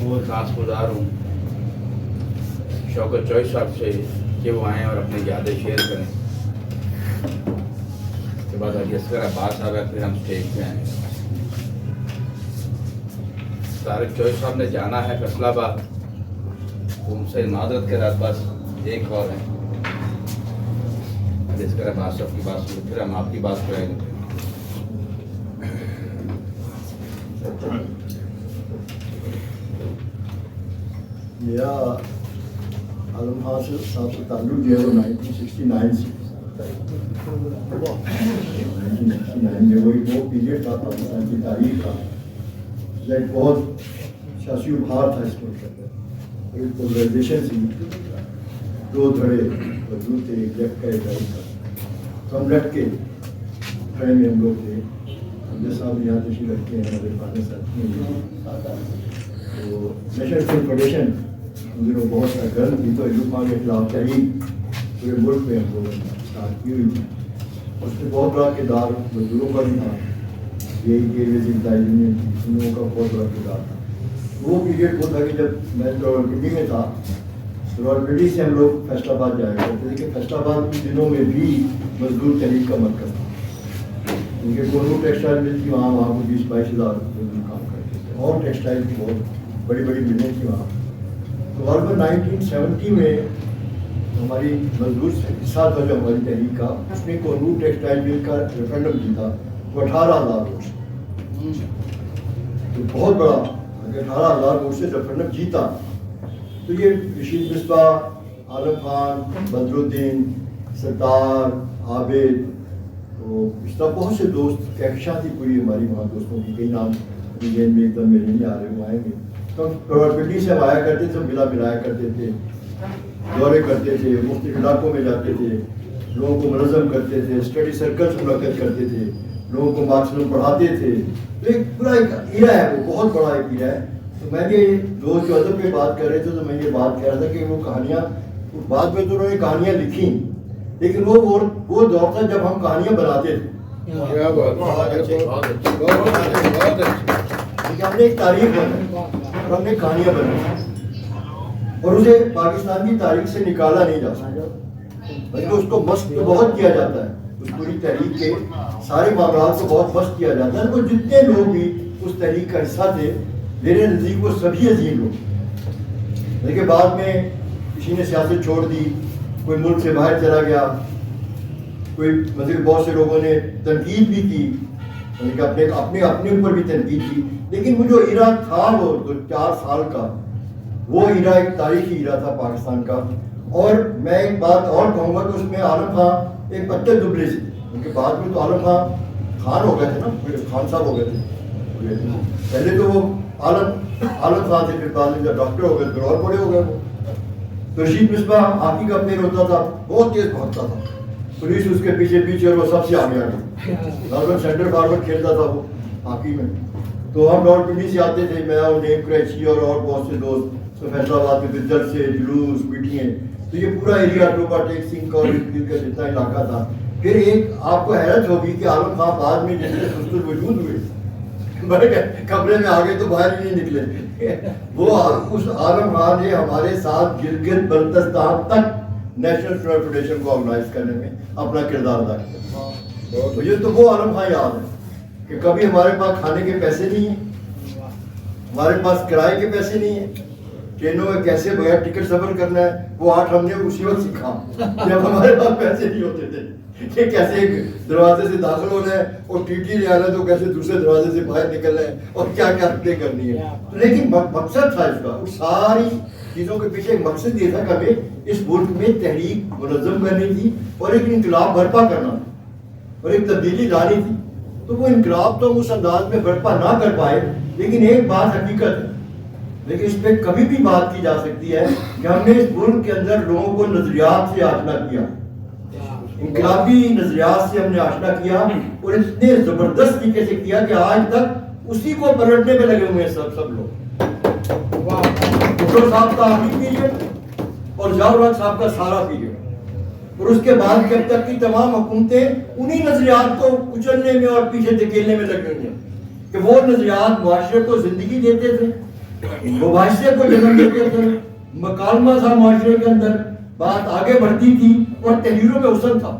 बहुत नासगुजार हूँ शौकत चौधरी साहब से कि वो आएँ और अपनी यादें शेयर करें। उसके बाद हाजी असगर अब्बास साहब है, फिर हम स्टेज पे आए। तारिक चौधरी साहब ने जाना है फैसलाबाद, उनसे मादरत के साथ बस एक और है। हाजी असगर अब्बास साहब की बात सुन फिर हम आपकी बात करेंगे। मेरा आलम खान साहब से ताल्लुक जो है वो 1969 से 1969 में वही वो पीरियड था पाकिस्तान की तारीख का, एक बहुत सियासी उभार था इस मुल्क के अंदर। एक पोलराइजेशन थी, दो धड़े मौजूद थे, एक लेफ्ट का एक राइट का। तो हम लेफ्ट के धड़े में हम लोग थे। हमने साहब यहाँ तशरीफ रखते हैं, हमारे फादर साहब तो नेशनल फिल्म फेडरेशन उन दिनों बहुत गर्म थी, तो अयूब खान के खिलाफ तहरीक पूरे मुल्क में हम लोगों ने स्टार्ट की हुई थी। उसमें बहुत बड़ा किरदार मजदूरों का भी था, यही के यूनियन थी, उन लोगों का बहुत बड़ा किरदार था। वो पीरियड वो था कि जब मैं रावलपिंडी में था तो रावलपिंडी से हम लोग फैसलाबाद जाया करते थे कि फैसलाबाद के दिनों में भी मजदूर तहरीक का मरकज़ था। उनके कोनू टेक्सटाइल मिल थी वहाँ को 20-22 हज़ार मजदूर काम करते थे, और टेक्सटाइल की बहुत बड़ी बड़ी मिलें थी वहाँ। तो लगभग 1970 में हमारी मजदूर हिस्सा था जो हमारी तहरीक का, उसने कोनू टेक्सटाइल मिल का रेफरेंडम जीता, वो 18,000 वोट से, तो बहुत बड़ा 18,000 वोट से रेफरेंडम जीता। तो ये रशीद मिसबा, आलम खान, बदरुद्दीन, सरदार, आबिद, तो इस तरह बहुत से दोस्त, कहकशां थी पूरी हमारी वहाँ दोस्तों की, कई नाम जेल में एकदम मेरे नहीं आ रहे, वो आएंगे। तो हम रावलपिंडी से आया करते थे, मिला मिलाया करते थे, दौरे करते थे, मुख्तलिफ इलाकों में जाते थे, लोगों को मनज़म करते थे, स्टडी सर्कल्स मुनक़्क़द करते थे, लोगों को मार्क्सम पढ़ाते थे। तो एक पूरा एक इरा है, वो बहुत बड़ा एक इरा है। तो मैं ये दोस्त जो अदब पे बात कर रहे थे, तो मैं ये बात कह रहा था कि वो कहानियाँ बाद में तो उन्होंने कहानियाँ लिखी, लेकिन वो दौर था जब हम कहानियाँ बनाते थे। क्या बात, बहुत अच्छे, बहुत अच्छे, बहुत अच्छे। हमने एक तारीख बनाई और हमने कहानियाँ बनाई, और उसे पाकिस्तान की तारीख से निकाला नहीं जा सकता, बल्कि उसको मस्त तो बहुत किया जाता है। उस पूरी तहरीक के सारे मामलों को बहुत मस्त किया जाता है। तो जितने लोग भी उस तहरीक का हिस्सा थे, मेरे नज़दीक वो सभी अजीम लोग। लेकिन बाद में किसी ने सियासत छोड़ दी, कोई मुल्क से बाहर चला गया, कोई मतलब बहुत से लोगों ने तनकीद भी की, अपने ऊपर भी तनकीद की। लेकिन वो जो इरा था वो 4 साल का, वो इरा एक तारीखी इरा था पाकिस्तान का। और मैं एक बात और कहूँगा कि उसमें आलम खान एक पत्ते दुबले से, उनके बाद में तो आलम खान हो गए थे ना, खान साहब हो गए थे। पहले तो वो आलम खान थे, फिर बाद में जब डॉक्टर हो गए फिर और बड़े हो गए वो। तो रशीद मिसबा हॉकी का प्लेयर होता था, बहुत तेज भागता था, पुलिस उसके पीछे पीछे, और वो सबसे आगे आगे लगभग सेंटर फॉरवर्ड खेलता था वो हॉकी में। तो हम रावलपिंडी से आते थे, मैं और नेम क्रैची और बहुत से दोस्त, तो फैसलाबाद में फिर जलसे, जुलूस, मीटिंगें, तो ये पूरा एरिया टोपा टेक सिंह का जितना इलाका था। फिर एक आपको हैरत होगी कि आलम खान बाद में जितने सुस्तुर वजूद हुए, कमरे में आगे तो बाहर ही नहीं निकले। वो उस आलम खान ने हमारे साथ गिलगित बल्तिस्तान तक नेशनल फिल्म फेडरेशन को ऑर्गेनाइज करने में अपना किरदार अदा किया। मुझे तो वो आलम खान याद है कि कभी हमारे पास खाने के पैसे नहीं है, हमारे पास किराए के पैसे नहीं है, ट्रेनों में कैसे बगैर टिकट सफर करना है, वो आर्ट हमने उसी वक्त सीखा जब हमारे पास पैसे नहीं होते थे कि कैसे एक दरवाजे से दाखिल होना है और टीटी ले आना है, तो कैसे दूसरे दरवाजे से बाहर निकलना है और क्या क्या प्ले करनी है। लेकिन मकसद था इसका, उस सारी चीज़ों के पीछे एक मकसद ये था कि हमें इस मुल्क में तहरीक मुनज़्ज़म करनी थी और एक इनकलाब बर्पा करना था और एक तब्दीली लानी थी। तो वो इनकलाब तो उस अंदाज में बर्पा ना कर पाए, लेकिन एक बात हकीकत है, लेकिन इस पर कभी भी बात की जा सकती है कि हमने इस मुल्क के अंदर लोगों को नजरियात से आशना किया, इनकलाबी नजरियात से हमने आशना किया, और इतने जबरदस्त तरीके से किया कि आज तक उसी को पलटने में लगे हुए हैं सब लोग। भुट्टो साहब का आखिरी पीरियड और जियाउर रहमान साहब का सारा पीरियड, और उसके बाद जब तक की तमाम हुकूमतें उन्हीं नजरियात को कुचलने में और पीछे धकेलने में लगी हुई हैं कि वो नजरियात मुआशरे को जिंदगी देते थे, मुबाहिसे को जन्म देते थे, मकालमा था मुआशरे के अंदर, बात आगे बढ़ती थी और तहरीरों में उसन था।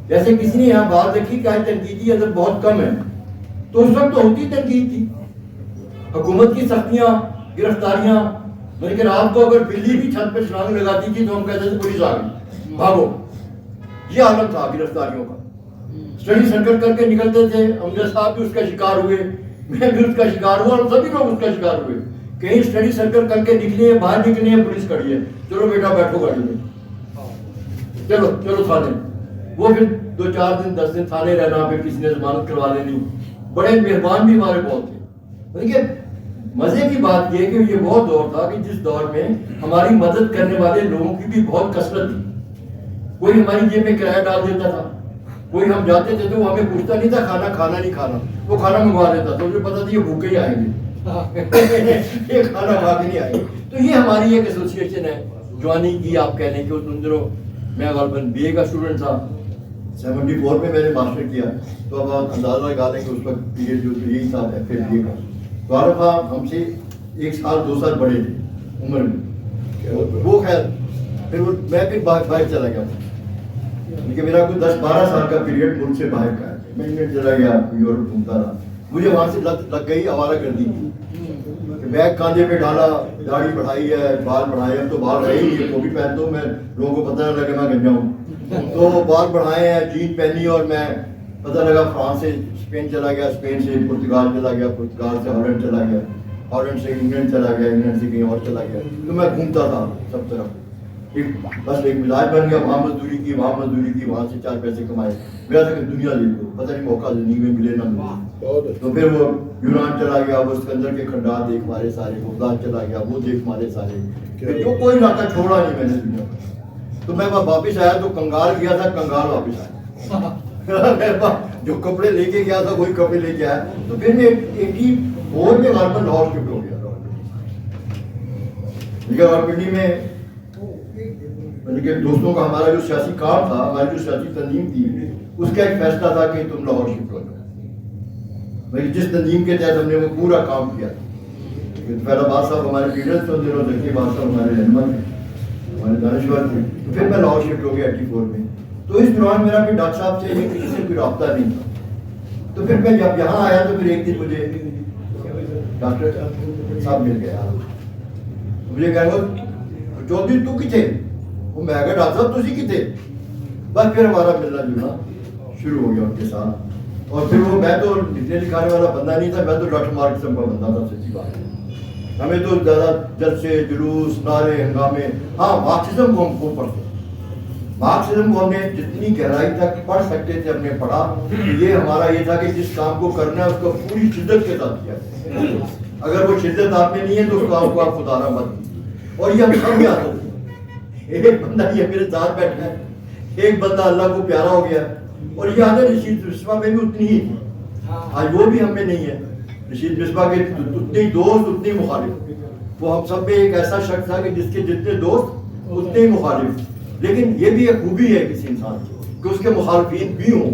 जैसे किसी ने यहाँ बात रखी कि आज तनकीदी अदर बहुत कम है, तो उस वक्त तो होती तनकीद थी, हुकूमत की सख्तियाँ, गिरफ्तारियाँ, मतलब कि रात को अगर बिल्ली भी छत पे छलांग लगाती थी तो हम कहते थे पुलिस आ गई, भागो। ये आलम था गिरफ्तारियों का। स्टडी सर्कल करके निकलते थे, अमजद साहब भी उसका शिकार हुए, मैं भी उसका शिकार हुआ और सभी लोग उसका शिकार हुए। कहीं स्टडी सर्कल करके निकले हैं, बाहर निकले हैं, पुलिस खड़ी है, चलो बेटा बैठो गाड़ी में, चलो चलो थाने। वो फिर 2-4 दिन 10 दिन थाने रहना, फिर किसी ने जमानत करवा लेनी। बड़े मेहरबान भी हमारे बहुत थे। देखिए मजे की बात ये कि ये वो दौर था कि जिस दौर में हमारी मदद करने वाले लोगों की भी बहुत कसरत थी। कोई हमारी जेब में किराया डाल देता था, कोई हम जाते थे तो वो हमें पूछता नहीं था खाना खाना नहीं खाना, वो खाना मंगवा देता था, मुझे पता था ये भूखे ही आएंगे ये खाना खा के नहीं आएंगे। तो ये हमारी एक एसोसिएशन है जवानी की, आप कह लें कि उन दिनों मैं गलबन BA का स्टूडेंट था, 74 में मैंने मास्टर किया, तो अब आप अंदाजा लगा लें कि उस वक्त पीरियड जो यही था FA BA का। तो आरफ हमसे 1 साल 2 साल बड़े थे उम्र में। वो खैर फिर वो मैं फिर बाहर चला गया, लेकिन मेरा कोई 10-12 साल का पीरियड मुल्क से बाहर का है। मैं इंग्लैंड चला गया, यूरोप घूमता रहा। मुझे वहाँ से लग गई आवारा गर्दी की, बैग कांधे पे डाला, दाढ़ी बढ़ाई है, बाल बढ़ाए, अब तो बाल रहे ही, वो भी पहनता हूँ मैं, लोगों को पता न लगे मैं गंजा हूँ। तो बाल बढ़ाए हैं, जीन पहनी, और मैं पता लगा फ्रांस से स्पेन चला गया, स्पेन से पुर्तगाल चला गया, पुर्तगाल से हॉलैंड चला गया, हॉलैंड से इंग्लैंड चला गया, इंग्लैंड से कहीं और चला गया। तो मैं घूमता था सब तरफ, बस एक मिजाज बन गया, वहाँ मजदूरी की, वहाँ मजदूरी की, वहाँ से 4 पैसे कमाए। मेरा था कि दुनिया देख लो, पता नहीं मौका जिंदगी में मिले ना मिले। तो फिर वो यूनान चला गया, वो सिकंदर के खंडार देख मारे सारे, बगदाद चला गया, वो देख मारे सारे, जो कोई इलाका छोड़ा नहीं मैंने दुनिया का। तो मैं वापस आया तो कंगाल गया था, कंगाल वापस आया जो कपड़े लेके गया था वही कपड़े लेके आया। तो फिर मैं 84 में लाहौर शिफ्ट हो गया। रावलपिंडी में दोस्तों का हमारा जो सियासी काम था, हमारी जो सियासी तंजीम थी, उसका एक फैसला था कि तुम लाहौर शिफ्ट हो जाओ। जिस तंजीम के तहत हमने वो पूरा काम किया। फैलाबाद साहब हमारे लीडर्स थे, जकीबाद साहब हमारे रहनुमा थे, हमारे दानिश्वर थे। तो फिर मैं लाहौर शिफ्ट हो गया 84 में। तो इस दौरान मेरा फिर डॉक्टर साहब से किसी से कोई रब्ता नहीं था। तो फिर मैं जब यहाँ आया तो फिर एक दिन मुझे डॉक्टर साहब मिल गया, मुझे कहेंगे चौधरी तू किथे, वो मैं कहा डॉक्टर साहब तुसी किथे। बस फिर हमारा मिलना जुलना शुरू हो गया उनके साथ। और फिर वो, मैं तो लिखने लिखाने वाला बंदा नहीं था, मैं तो डॉक्टर मार्क्सम का बंदा था, सच्ची बात है। हमें तो ज़्यादा जलसे, जुलूस, नारे, हंगामे, हाँ मार्क्सिज्म को हम खूब पढ़ते, मार्क्सिज्म को हमने जितनी गहराई तक पढ़ सकते थे हमने पढ़ा। ये हमारा ये था कि जिस काम को करना है उसको पूरी शिद्दत के साथ किया, अगर वो शिद्दत आप में नहीं है तो उस काम को आप खुदारा मत। और ये हम सब में आते थे। एक बंदा ये मेरे साथ बैठा है, एक बंदा अल्लाह को प्यारा हो गया, और ये आदत रशीद बिस्वा में भी उतनी ही, आज वो भी हमें नहीं है। रशीद बिस्वा के उतने दोस्त उतने मुखालिफ। वो हम सब में एक ऐसा शख्स था कि जिसके जितने दोस्त उतने ही मुखालिफ। लेकिन ये भी एक खूबी है किसी इंसान की कि उसके मुखालफीन भी हों।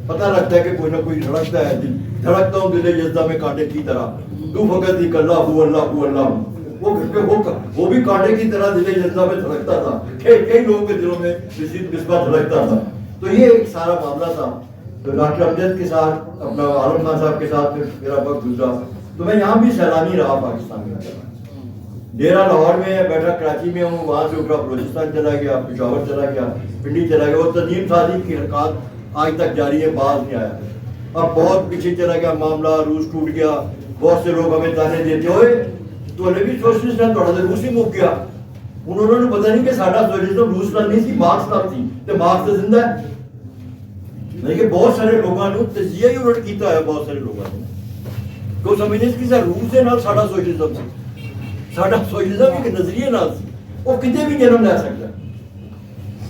पता लगता है कि कोई ना कोई धड़कता है, धड़कता हूँ दिल जज्दा में कांटे की तरह, तू फकत एक अल्लाह। वो भी कांटे की तरह दिल जज्दा में धड़कता था। कई लोगों के दिलों में रशीद बिस्वा धड़कता था। तो ये एक सारा मामला था। तो डॉक्टर अमजद के साथ, अपना आलम खान साहब के साथ मेरा वक्त गुजरा। तो मैं यहाँ भी सैलानी रहा पाकिस्तान में। डेरा लाहौर में है, बैठा कराची में हूँ, वहाँ से उठा बलोचिस्तान चला गया, पेशावर चला गया, पिंडी चला गया। वो तंजीम साजी की हरकत आज तक जारी है, बाज नहीं आया। अब बहुत पीछे चला गया मामला, रूस टूट गया। बहुत से लोग हमें ताने देते हुए तो भी सोशलिस्ट ने थोड़ा सा रूस ही मुक गया। उन्होंने पता नहीं कि साडा सोशलिज्म रूस नाल नहीं सी, मार्क्स नाल सी, ते मार्क्स तो जिंदा है। लेकिन बहुत सारे लोगों ने तजिया ही उलट किया है, बहुत सारे लोगों ने तो समझे कि सर रूस के नाल साडा सोशलिज्म सी, साडा सोशलिज्म एक नजरिए नाल सी। वो कितने भी जन्म ले सकता है,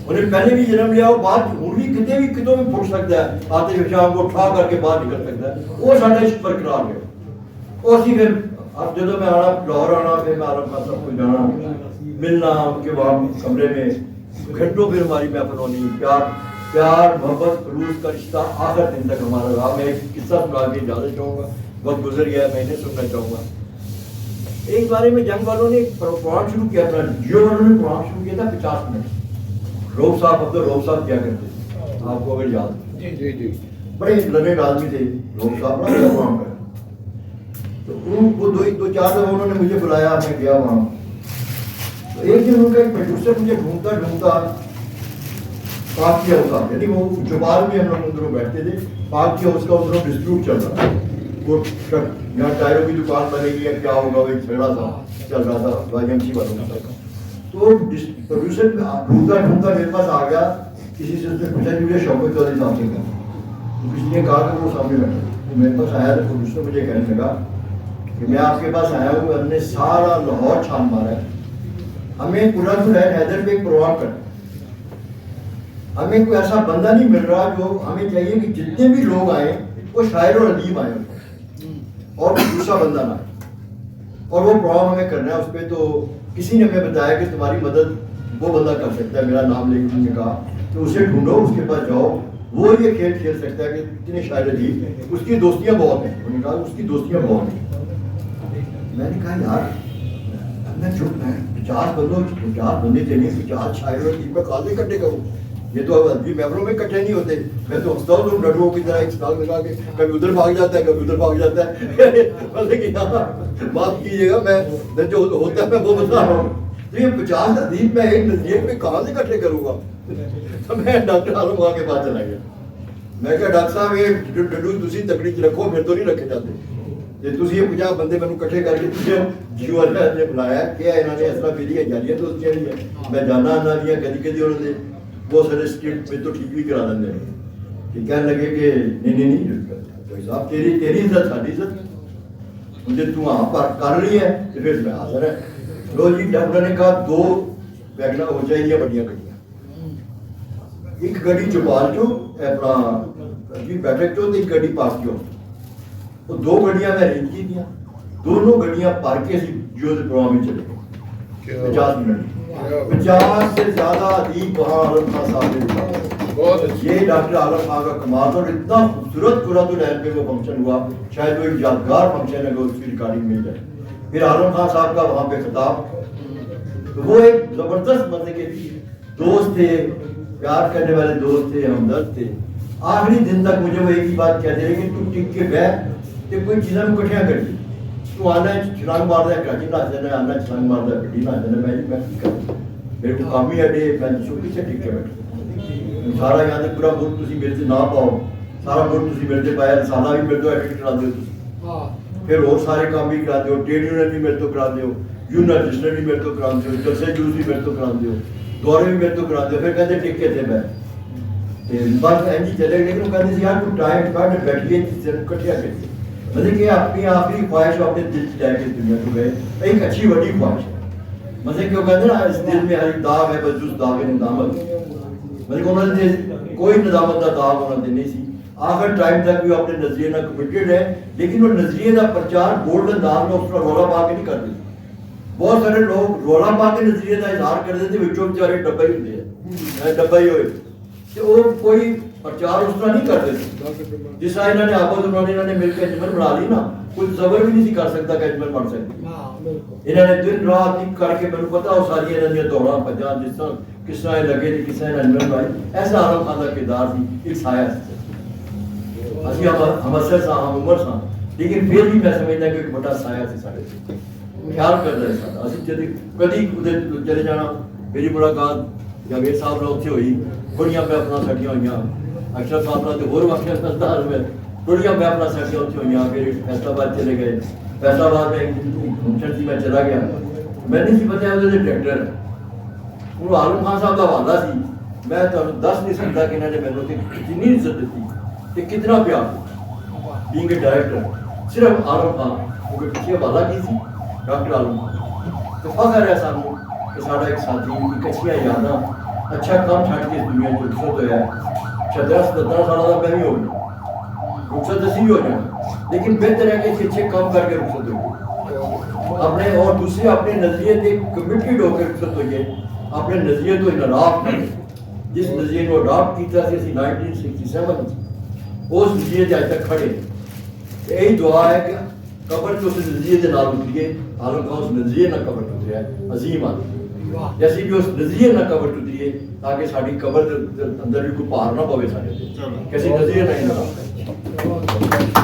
उन्हें पहले भी जन्म लिया, बाद हूँ भी कितने भी कितों में फुट सकता है, आते शाम को उठा करके बाहर निकल सकता है। वो साडा इश्क बरकरार है। और असी फिर अब जो मैं आना लाहौर आना, फिर मैं आलम खान साहब को जाना, मिलना, उनके वहाँ कमरे में घंटों फिर हमारी महफिल होनी, प्यार मोहब्बत रूस का रिश्ता आखिर दिन तक हमारा रहा। मैं एक किस्सा सुना के इजाजत चाहूँगा, वक्त गुजर गया, मैं इन्हें सुनना चाहूँगा। एक बारे में जंग वालों ने प्रोग्राम शुरू किया था, जियो वालों ने प्रोग्राम शुरू किया था 50 मिनट। रोब साहब, अब तो रोब साहब क्या करते थे आपको अगर याद हो? जी जी बड़े लर्नेड आदमी थे रोब साहब, बड़ा प्रोग्राम कर। तो उनको दो चार दफा उन्होंने मुझे बुलाया, मैं गया वहाँ। तो एक दिन उनका एक प्रोड्यूसर मुझे ढूंढता ढूंढता पाक किया होता, यानी वो जुबाल में हम लोग उधरों बैठते थे, पाक किया उसका उधरों डिस्ट्रीब्यूट चल रहा था। वो ट्रक यहाँ टायरों की दुकान बनेगी या क्या होगा, वो झगड़ा था चल रहा था वाईएमसी वालों का। तो प्रोड्यूसर ढूंढता ढूंढता मेरे पास आ गया, किसी से उसने पूछा कि मुझे शौकत चौधरी साहब से कहा, तो किसी ने कहा कि वो सामने बैठे। तो मेरे पास आया तो प्रोड्यूसर मुझे कहने लगा कि मैं आपके पास आया हूँ, हमने सारा लाहौर छान मारा है, हमें कुरान हैदर पे एक प्रोग्राम करना, हमें कोई ऐसा बंदा नहीं मिल रहा जो, हमें चाहिए कि जितने भी लोग आए वो शायर और अदीब आए और दूसरा बंदा ना आए, और वो प्रोग्राम हमें करना है उस पर। तो किसी ने हमें बताया कि तुम्हारी मदद वो बंदा कर सकता है, मेरा नाम लेके उन्होंने कहा तो उसे ढूंढो, उसके पास जाओ, वो ये खेल खेल सकता है कि इतने शायर अदीब, उसकी दोस्तियाँ बहुत हैं। उन्होंने कहा उसकी दोस्तियाँ बहुत हैं। मैंने कहा यार मैं चुप है, 50 बंदे चाहिए, 50 शायर और अदीब का काले इकट्ठे करूँ, ये तो अदबी मेंबरों में इकट्ठे नहीं होते। मैं तो हंसता हूँ डडुओं की तरह, एक स्टाल लगा के कभी उधर भाग जाता है, कभी उधर भाग जाता है। मतलब कि हाँ माफ कीजिएगा, मैं जो होता है मैं वो बता रहा हूँ। तो ये 50 अदीब मैं एक नजरिए में कहाँ से इकट्ठे करूँगा? तो मैं डॉक्टर आलम खां के पास चला गया। मैं कहा डॉक्टर साहब ये डडू तुसी तकड़ी च रखो, फिर तो नहीं रखे जाते, ਜੇ ਤੁਸੀਂ ਇਹ 50 ਬੰਦੇ ਮੈਨੂੰ ਇਕੱਠੇ ਕਰਕੇ ਤੁਸੀਂ ਜੀਓ ਨੇ ਬੁਲਾਇਆ ਕਿ ਇਹਨਾਂ ਨੇ ਅਸਲਾ ਮੇਰੀਆਂ ਜਾਲੀਆਂ ਦੋਸਤੀਆਂ ਨਹੀਂ ਹੈ, ਮੈਂ ਜਾਣਾ ਇਹਨਾਂ ਦੀਆਂ ਕਦੀ ਕਦੀ ਉਹਨਾਂ ਦੇ ਬਹੁਤ ਸਾਰੇ ਸਕਿੱਟ ਮੇਰੇ ਤੋਂ ਠੀਕ ਵੀ ਕਰਾ ਦਿੰਦੇ ਨੇ ਕਿ ਕਹਿਣ ਲੱਗੇ ਕਿ ਨਹੀਂ ਕੋਈ ਸਾਹਿਬ ਤੇਰੀ ਇੱਜ਼ਤ ਸਾਡੀ ਇੱਜ਼ਤ, ਜੇ ਤੂੰ ਆਪ ਪਰ ਕਰ ਰਹੀ ਹੈ ਤੇ ਫਿਰ ਮੈਂ ਹਾਜ਼ਰ ਹੈ। ਲੋ ਜੀ ਡਾਕਟਰ ਨੇ ਕਹਾ 2 ਵੈਗਨਾਂ ਹੋ ਚਾਹੀਦੀਆਂ ਵੱਡੀਆਂ ਗੱਡੀਆਂ, ਇੱਕ ਗੱਡੀ ਚੋਪਾਲ ਚੋਂ ਆਪਣਾ ਜੀ ਬੈਠਕ ਚੋਂ ਤੇ ਇੱਕ ਗੱਡੀ ਪਾਸ ਚੋਂ। वो 2 गड्डियां मैं अरेंज की थी, दोनों गड्डियां भर के अभी जियो के प्रोग्राम में चले गए 50 मिनट। 50 से ज्यादा अदीब वहाँ आलम खां साहब ने, ये डॉक्टर आलम खां का कमाल, और इतना खूबसूरत कुरातुल लहर पे वो फंक्शन हुआ, शायद वो एक यादगार फंक्शन है, उसकी रिकॉर्डिंग मिल जाए। फिर आलम खां साहब का वहाँ पे खिताब, तो वो एक जबरदस्त मजे के दोस्त थे, प्यार करने वाले दोस्त थे, हमदर्द थे। आखिरी दिन तक मुझे वो एक ही बात कहते रहे कि तू टिक के बैठ, कोई चीज़ा में इकट्ठियां कर दी, तू आना छलांग मार रहा है कराची नस देना, आना छलांग मार रहा है गड्डी नस देना, मैं की करूँ, मेरे को काम ही अड्डे मैं चुप्पी से टिक के बैठा सारा यहाँ तक पूरा मुल्क तुसी मेरे से ना पाओ, सारा मुल्क तुसी मेरे से पाया, रसाला भी मेरे तो एडिट करा दो, फिर और सारे काम भी करा दो, ट्रेड यूनियन भी मेरे तो करा दो, यूनियन रजिस्टर भी मेरे तो करा दो, जलसे जूस भी मेरे तो करा दो, दौरे भी मेरे तो करा दो। फिर कहते टिक के थे मैं बस इंज चले, लेकिन कहते यार तू टाइम कट बैठिए इकट्ठिया करिए, मतलब कि अपनी आखिरी ख्वाहिश अपने दिल से जाके दुनिया को गए, एक अच्छी बड़ी ख्वाहिश है। मतलब क्यों कहते ना इस दिल में हर एक दाग है, बस उस दाग है नदामत, मतलब उन्होंने कोई नदामत का दाग उन्होंने नहीं सी, आखिर टाइम तक भी अपने नजरिए ना कमिटेड है, लेकिन वो नजरिए का प्रचार बोल्ड अंदाज में उसका रोला पा के नहीं करते। बहुत सारे लोग रोला पा के नजरिए का इजहार करते थे, विचों बेचारे डब्बा ही होंगे, डब्बा ही होए, तो वो कोई प्रचार उस तरह नहीं करते थे जिस तरह इन्होंने आपस उन्होंने मिलकर अंजमन बना ली ना, कोई जबर भी नहीं कर सकता कि अंजमन बन सकती। इन्होंने दिन रात एक करके मैंने पता वो सारी इन्होंने दौड़ा भजा जिस तरह किस तरह लगे थे, किस तरह अंजमन बनाई, ऐसा आलम खां का किरदार थी, एक साया असी हम असर सा हम उम्र सा, लेकिन फिर भी मैं समझदा कि एक बड़ा साया से साढ़े ख्याल करता है साਡਾ। ਅਸੀਂ जब कभी उधर चले जाना, मेरी मुलाकात जावेद साहब ਨਾਲ ਉੱਥੇ ਹੋਈ, ਕੁੜੀਆਂ पे अपना सटियां होईयां, अक्षर साहब ਨਾਲ ਤੇ ਹੋਰ ਵਾਕਿਆ ਦੱਸਦਾ ਮੈਂ, ਕੁੜੀਆਂ पे अपना सटियां ਉੱਥੇ ਹੋਈਆਂ। फिर फैसलाबाद चले गए, फैसलाबाद में फंक्शन ਸੀ, मैं चला गया, मैं नहीं पता ਉਹਦੇ डायरेक्टर ਉਹ ਆਲਮ ਖਾਨ ਸਾਹਿਬ ਦਾ ਵਾਦਾ ਸੀ, मैं ਤੁਹਾਨੂੰ ਦੱਸ ਨਹੀਂ ਸਕਦਾ ਕਿ ਇਹਨਾਂ ਨੇ ਮੈਨੂੰ ਤੇ ਕਿੰਨੀ ਇੱਜ਼ਤ ਦਿੱਤੀ ਤੇ ਕਿੰਨਾ ਪਿਆਰ बीइंग ए डायरेक्टर। सिर्फ आलम खान वो पिछले वाला की सी डॉक्टर आलम खान, तो फखर है सानू कि साडा एक साथी एक अच्छी यादां अच्छा काम छड़ के दुनिया को रुखसत होया है। 17 साल का मैं भी हो गया, रुखसत असी भी हो जाना, लेकिन बेहतर है कि अच्छे काम करके रुखसत हो अपने, और दूसरे अपने नजरिए से कमिटेड होकर रुखसत होइए, अपने नजरिए तो इनराफ करें जिस नजरिए को अडॉप्ट किया सी 1967 उस नजरिए से अज तक खड़े। यही दुआ है कि قبر تو اس نظریے کے نال اتریے عالم کا اس نظریے نہ قبر اتریا ہے عظیم آدمی جیسے بھی اس نظریے نہ قبر اتریے تاکہ ساری قبر اندر بھی کوئی پار نہ پوے سارے کسی نظریے نہ ہی نہ